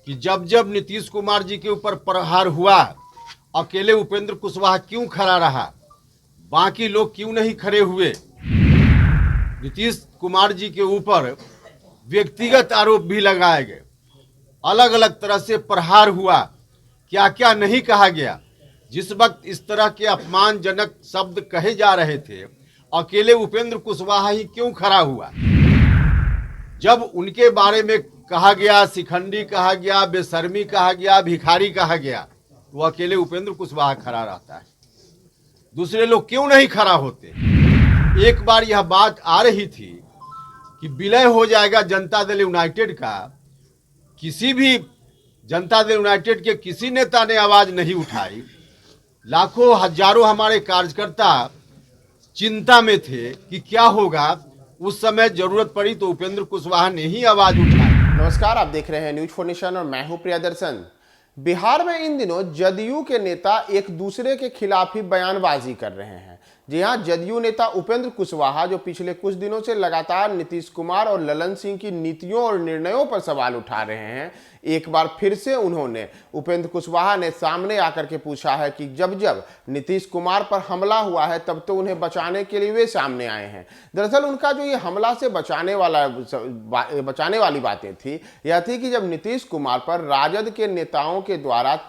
कि जब जब नीतीश कुमार जी के ऊपर प्रहार हुआ, अकेले उपेंद्र कुशवाहा क्यों खड़ा रहा, बाकी लोग क्यों नहीं खड़े हुए। नीतीश कुमार जी के ऊपर व्यक्तिगत आरोप भी लगाए गए, अलग अलग तरह से प्रहार हुआ, क्या क्या नहीं कहा गया। जिस वक्त इस तरह के अपमानजनक शब्द कहे जा रहे थे, अकेले उपेंद्र कुशवाहा ही क्यों खड़ा हुआ। जब उनके बारे में कहा गया, शिखंडी कहा गया, बेशर्मी कहा गया, भिखारी कहा गया, तो अकेले उपेंद्र कुशवाहा खड़ा रहता है, दूसरे लोग क्यों नहीं खड़ा होते। एक बार यह बात आ रही थी कि विलय हो जाएगा जनता दल यूनाइटेड का, किसी भी जनता दल यूनाइटेड के किसी नेता ने आवाज नहीं उठाई। लाखों हजारों हमारे कार्यकर्ता चिंता में थे कि क्या होगा। उस समय जरूरत पड़ी तो उपेंद्र कुशवाहा ने ही आवाज उठाई। नमस्कार, आप देख रहे हैं न्यूज फॉर नेशन और मैं हूं प्रियदर्शन। बिहार में इन दिनों जदयू के नेता एक दूसरे के खिलाफ ही बयानबाजी कर रहे हैं। जी हां, जदयू नेता उपेंद्र कुशवाहा जो पिछले कुछ दिनों से लगातार नीतीश कुमार और ललन सिंह की नीतियों और निर्णयों पर सवाल उठा रहे हैं, एक बार फिर से उन्होंने उपेंद्र कुशवाहा ने सामने आकर के पूछा है कि जब जब नीतीश कुमार पर हमला हुआ है तब तो उन्हें बचाने के लिए वे सामने आए हैं। दरअसल उनका जो ये हमला से बचाने वाली बातें थी, यह थी कि जब नीतीश कुमार पर राजद के नेताओं के द्वारा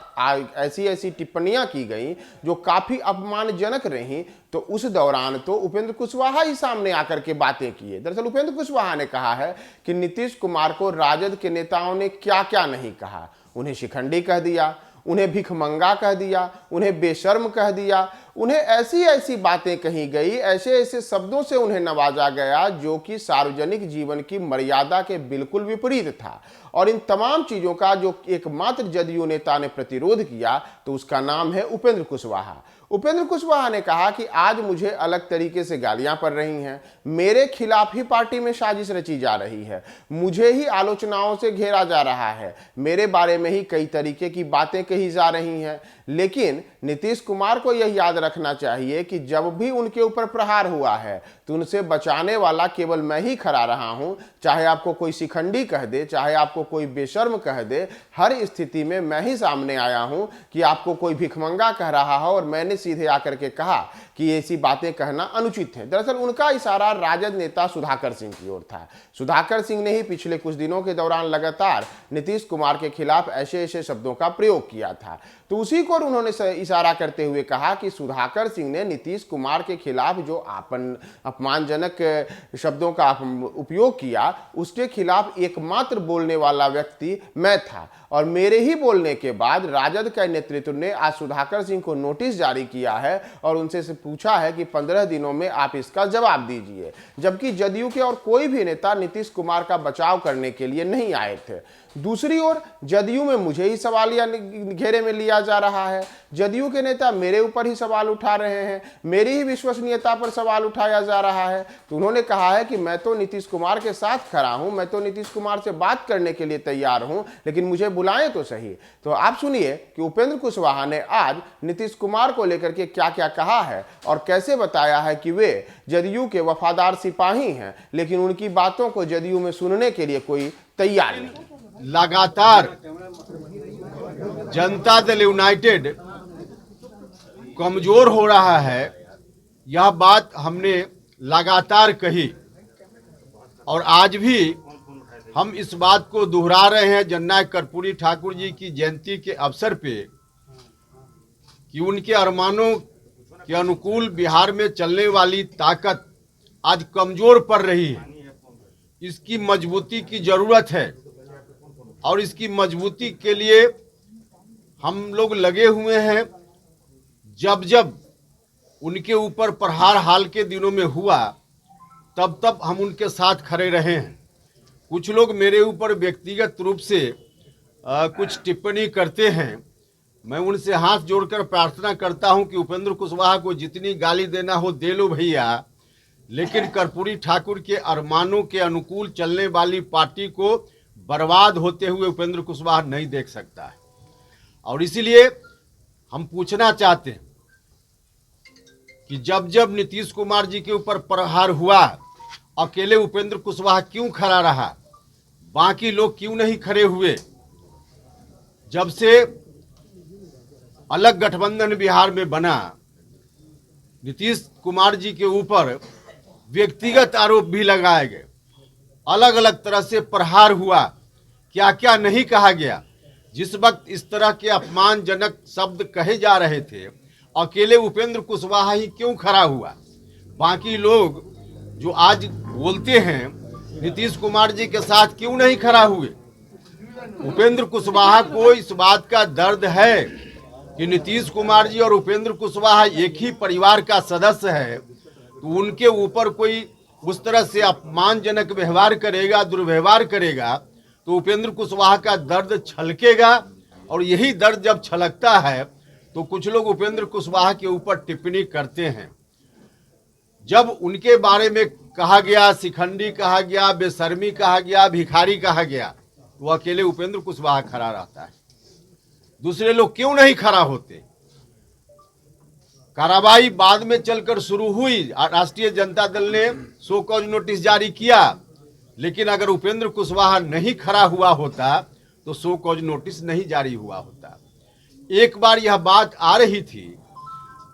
ऐसी ऐसी टिप्पणियां की गई जो काफी अपमानजनक रहीं, तो उस दौरान तो उपेंद्र कुशवाहा ही सामने आकर के बातें किए। दरअसल उपेंद्र कुशवाहा ने कहा है कि नीतीश कुमार को राजद के नेताओं ने क्या क्या नहीं कहा। उन्हें शिखंडी कह दिया, उन्हें भिखमंगा कह दिया, उन्हें बेशर्म कह दिया, उन्हें ऐसी ऐसी बातें कही गई, ऐसे ऐसे शब्दों से उन्हें नवाजा गया जो कि सार्वजनिक जीवन की मर्यादा के बिल्कुल विपरीत था। और इन तमाम चीजों का जो एकमात्र जदयू नेता ने प्रतिरोध किया तो उसका नाम है उपेंद्र कुशवाहा। उपेंद्र कुशवाहा ने कहा कि आज मुझे अलग तरीके से गालियां पड़ रही हैं, मेरे खिलाफ ही पार्टी में साजिश रची जा रही है, मुझे ही आलोचनाओं से घेरा जा रहा है, मेरे बारे में ही कई तरीके की बातें कही जा रही हैं। लेकिन नीतीश कुमार को यह याद रखना चाहिए कि जब भी उनके ऊपर प्रहार हुआ है तो उनसे बचाने वाला केवल मैं ही खड़ा रहा हूं। चाहे आपको कोई शिखंडी कह दे, चाहे आपको कोई बेशर्म कह दे, हर स्थिति में मैं ही सामने आया हूं कि आपको कोई भिखमंगा कह रहा हो और मैंने सीधे आकर के कहा कि ऐसी बातें कहना अनुचित है। दरअसल उनका इशारा राजद नेता सुधाकर सिंह की ओर था। सुधाकर सिंह ने ही पिछले कुछ दिनों के दौरान लगातार नीतीश कुमार के खिलाफ ऐसे ऐसे शब्दों का प्रयोग किया था। तो उसी को उन्होंने इशारा करते हुए कहा कि सुधाकर सिंह ने नीतीश कुमार के खिलाफ जो अपमानजनक शब्दों का उपयोग किया, उसके खिलाफ एकमात्र बोलने वाला व्यक्ति मैं था। और मेरे ही बोलने के बाद राजद के नेतृत्व ने आज सुधाकर सिंह को नोटिस जारी किया है और उनसे से पूछा है कि 15 दिनों में आप इसका जवाब दीजिए। जबकि जदयू के और कोई भी नेता नीतीश कुमार का बचाव करने के लिए नहीं आए थे। दूसरी ओर जदयू में मुझे ही सवालिया घेरे में लिया जा रहा है। जदयू के नेता मेरे ऊपर ही सवाल उठा रहे हैं, मेरी ही विश्वसनीयता पर सवाल उठाया जा रहा है। तो उन्होंने कहा है कि मैं तो नीतीश कुमार के साथ खड़ा हूं, मैं तो नीतीश कुमार से बात करने के लिए तैयार हूं, लेकिन मुझे बुलाएं तो सही। तो आप सुनिए कि उपेंद्र कुशवाहा ने आज नीतीश कुमार को लेकर के क्या क्या कहा है और कैसे बताया है कि वे जदयू के वफादार सिपाही हैं, लेकिन उनकी बातों को जदयू में सुनने के लिए कोई तैयार नहीं। लगातार जनता दल यूनाइटेड कमजोर हो रहा है, यह बात हमने लगातार कही और आज भी हम इस बात को दोहरा रहे हैं जननायक कर्पूरी ठाकुर जी की जयंती के अवसर पे कि उनके अरमानों के अनुकूल बिहार में चलने वाली ताकत आज कमजोर पड़ रही है। इसकी मजबूती की जरूरत है और इसकी मजबूती के लिए हम लोग लगे हुए हैं। जब जब उनके ऊपर प्रहार हाल के दिनों में हुआ तब तब हम उनके साथ खड़े रहे हैं। कुछ लोग मेरे ऊपर व्यक्तिगत रूप से कुछ टिप्पणी करते हैं, मैं उनसे हाथ जोड़कर प्रार्थना करता हूं कि उपेंद्र कुशवाहा को जितनी गाली देना हो दे लो भैया, लेकिन कर्पूरी ठाकुर के अरमानों के अनुकूल चलने वाली पार्टी को बर्बाद होते हुए उपेंद्र कुशवाहा नहीं देख सकता है। और इसीलिए हम पूछना चाहते हैं कि जब जब नीतीश कुमार जी के ऊपर प्रहार हुआ, अकेले उपेंद्र कुशवाहा क्यों खड़ा रहा, बाकी लोग क्यों नहीं खड़े हुए। जब से अलग गठबंधन बिहार में बना, नीतीश कुमार जी के ऊपर व्यक्तिगत आरोप भी लगाए गए, अलग अलग तरह से प्रहार हुआ, क्या क्या नहीं कहा गया। जिस वक्त इस तरह के अपमानजनक शब्द कहे जा रहे थे, अकेले उपेंद्र कुशवाहा ही क्यों खड़ा हुआ? बाकी लोग जो आज बोलते हैं नीतीश कुमार जी के साथ क्यों नहीं खड़ा हुए? उपेंद्र कुशवाहा को इस बात का दर्द है कि नीतीश कुमार जी और उपेंद्र कुशवाहा एक ही परिवार का सदस्य है, तो उनके ऊपर कोई उस तरह से अपमानजनक व्यवहार करेगा, दुर्व्यवहार करेगा, तो उपेंद्र कुशवाहा का दर्द छलकेगा। और यही दर्द जब छलकता है तो कुछ लोग उपेंद्र कुशवाहा के ऊपर टिप्पणी करते हैं। जब उनके बारे में कहा गया, शिखंडी कहा गया, बेशर्मी कहा गया, भिखारी कहा गया, तो अकेले उपेंद्र कुशवाहा खड़ा रहता है, दूसरे लोग क्यों नहीं खड़ा होते? कार्रवाई बाद में चलकर शुरू हुई, राष्ट्रीय जनता दल ने शो कॉज नोटिस जारी किया, लेकिन अगर उपेंद्र कुशवाहा नहीं खड़ा हुआ होता तो शो कॉज नोटिस नहीं जारी हुआ होता। एक बार यह बात आ रही थी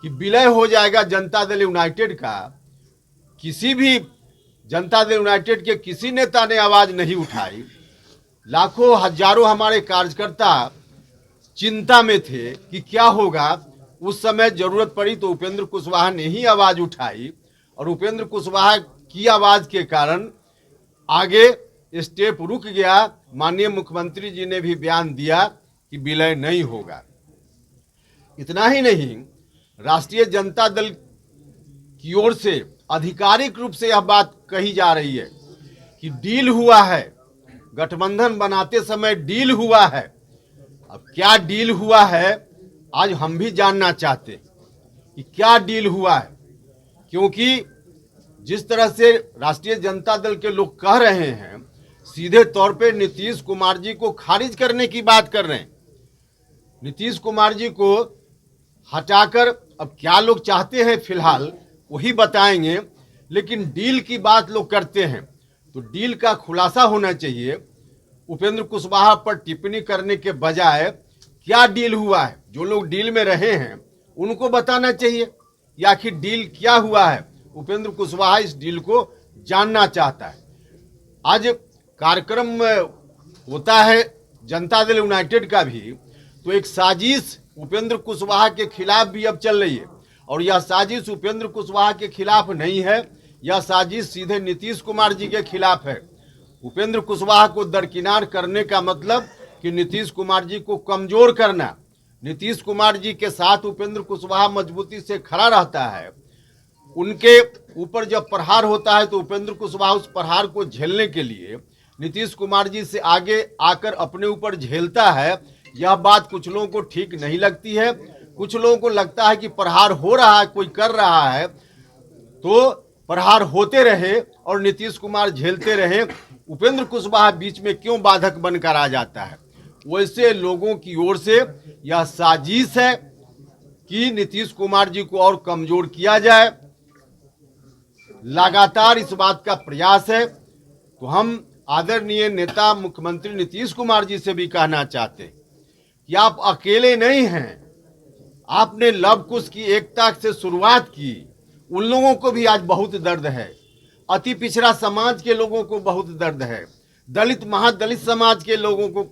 कि विलय हो जाएगा जनता दल यूनाइटेड का, किसी भी जनता दल यूनाइटेड के किसी नेता ने आवाज नहीं उठाई। लाखों हजारों हमारे कार्यकर्ता चिंता में थे कि क्या होगा। उस समय जरूरत पड़ी तो उपेंद्र कुशवाहा ने ही आवाज उठाई, और उपेंद्र कुशवाहा की आवाज के कारण आगे स्टेप रुक गया। माननीय मुख्यमंत्री जी ने भी बयान दिया कि विलय नहीं होगा। इतना ही नहीं, राष्ट्रीय जनता दल की ओर से आधिकारिक रूप से यह बात कही जा रही है कि डील हुआ है, गठबंधन बनाते समय डील हुआ है। अब क्या डील हुआ है आज हम भी जानना चाहते हैं कि क्या डील हुआ है, क्योंकि जिस तरह से राष्ट्रीय जनता दल के लोग कह रहे हैं, सीधे तौर पे नीतीश कुमार जी को खारिज करने की बात कर रहे हैं। नीतीश कुमार जी को हटाकर अब क्या लोग चाहते हैं फिलहाल वही बताएंगे, लेकिन डील की बात लोग करते हैं तो डील का खुलासा होना चाहिए। उपेंद्र कुशवाहा पर टिप्पणी करने के बजाय क्या डील हुआ है, जो लोग डील में रहे हैं उनको बताना चाहिए, या आखिर डील क्या हुआ है। उपेंद्र कुशवाहा इस डील को जानना चाहता है। आज कार्यक्रम होता है जनता दल यूनाइटेड का भी, तो एक साजिश उपेंद्र कुशवाहा के खिलाफ भी अब चल रही है, और यह साजिश उपेंद्र कुशवाहा के खिलाफ नहीं है, यह साजिश सीधे नीतीश कुमार जी के खिलाफ है। उपेंद्र कुशवाहा को दरकिनार करने का मतलब कि नीतीश कुमार जी को कमजोर करना। नीतीश कुमार जी के साथ उपेंद्र कुशवाहा मजबूती से खड़ा रहता है, उनके ऊपर जब प्रहार होता है तो उपेंद्र कुशवाहा उस प्रहार को झेलने के लिए नीतीश कुमार जी से आगे आकर अपने ऊपर झेलता है। यह बात कुछ लोगों को ठीक नहीं लगती है। कुछ लोगों को लगता है कि प्रहार हो रहा है, कोई कर रहा है तो प्रहार होते रहे और नीतीश कुमार झेलते रहे, उपेंद्र कुशवाहा बीच में क्यों बाधक बनकर आ जाता है। वैसे लोगों की ओर से यह साजिश है कि नीतीश कुमार जी को और कमजोर किया जाए, लगातार इस बात का प्रयास है। तो हम आदरणीय नेता मुख्यमंत्री नीतीश कुमार जी से भी कहना चाहते हैं कि आप अकेले नहीं हैं। आपने लव कुश की एकता से शुरुआत की, उन लोगों को भी आज बहुत दर्द है। अति पिछड़ा समाज के लोगों को बहुत दर्द है, दलित महादलित समाज के लोगों को